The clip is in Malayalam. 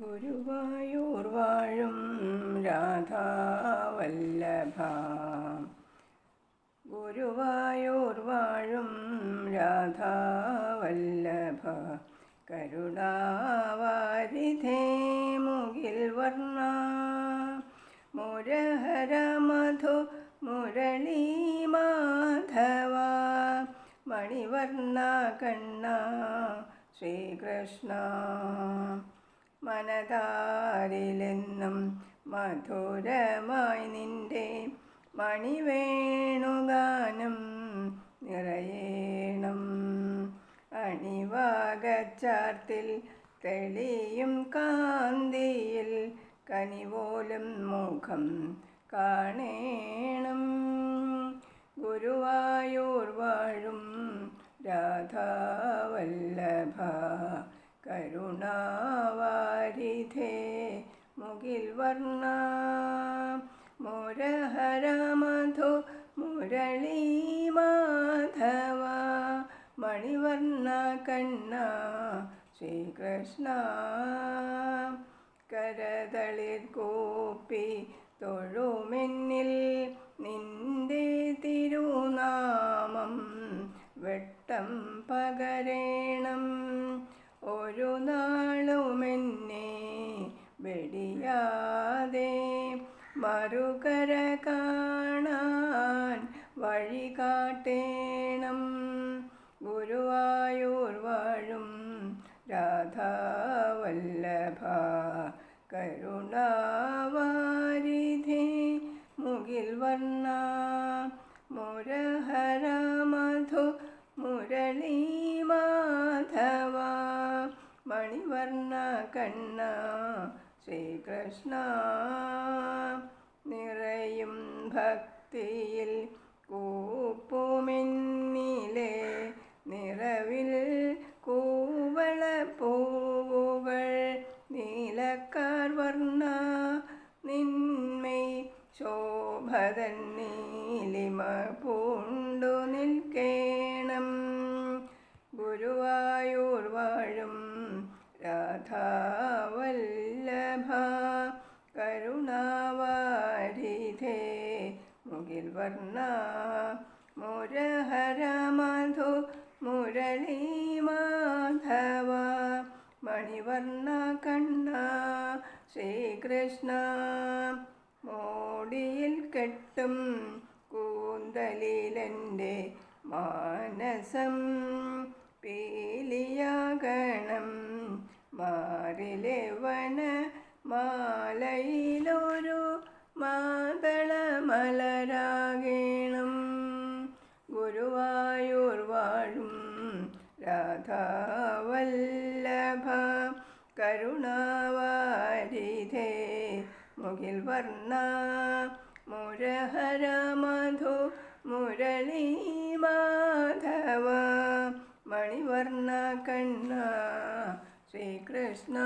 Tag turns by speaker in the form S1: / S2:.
S1: ഗുരുവായൂർ വാഴും രാധാവല്ലഭ, ഗുരുവായൂർ വാഴും രാധാവല്ലഭ, കരുണാവാരിധേ മുകിൽ വർണ്ണ, മുരഹര മധു മുരളീ മാധവ, മണിവർണ്ണ കണ്ണ ശ്രീകൃഷ്ണ. മനതാരിലെന്നും മധുരമായി നിന്റെ മണിവേണുഗാനം നിറയേണം. അണിവാകച്ചാർത്തിൽ തെളിയും കാന്തിയിൽ കനിപോലും മുഖം കാണേണം. ഗുരുവായൂർ വാഴും രാധാവല്ലഭ, കരുണാവാരിധേ മുകിൽ വർണ്ണ, മുരഹര മധു മുരളീ മാധവ, മണിവർണ്ണ കണ്ണ ശ്രീകൃഷ്ണ. കരതളിർ കൂപ്പി തൊഴുമെന്നിൽ നിന്റെ തിരുനാമം വെട്ടം പകരേണം. ഒരു നാളുമെന്നെ വെടിയാതെ മറുകര കാണാൻ വഴി കാട്ടേണം. ഗുരുവായൂർ വാഴും രാധാവല്ലഭ, കരുണാവാരിധേ മുകിൽ വർണ്ണ, മുരഹര മധു മുരളീ മാധവ, മണിവർണ്ണ കണ്ണ ശ്രീകൃഷ്ണ. നിറയും ഭക്തിയിൽ കൂപ്പുമെന്നിലെ നിറവിൽ കൂവളപ്പൂവുകൾ, നീലക്കാർ വർണ്ണ നിന്മൈ ശോഭതൻ നീലിമ പൂണ്ടു നിൽക്കേണം. ഗുരുവായൂർ വാഴും രാധാവല്ലഭ, കരുണാവാരിധേ മുകിൽ വർണ്ണ, മുരഹര മധു മുരളീ മാധവ, മണിവർണ്ണ കണ്ണ ശ്രീകൃഷ്ണ. മോടിയിൽ കെട്ടും കൂന്തലിലെൻ്റെ മാനസം പീലിയാകണം. മാറിലെ വന മാലയിലൊരു മാതള മലരാകേണം. ഗുരുവായൂർ വാഴും രാധാവല്ലഭ, കരുണാവാരിധേ മുകിൽ വർണ്ണ, മുരഹര മധു മുരളീ മാധവ, മണിവർണ്ണ കണ്ണ ശ്രീകൃഷ്ണ.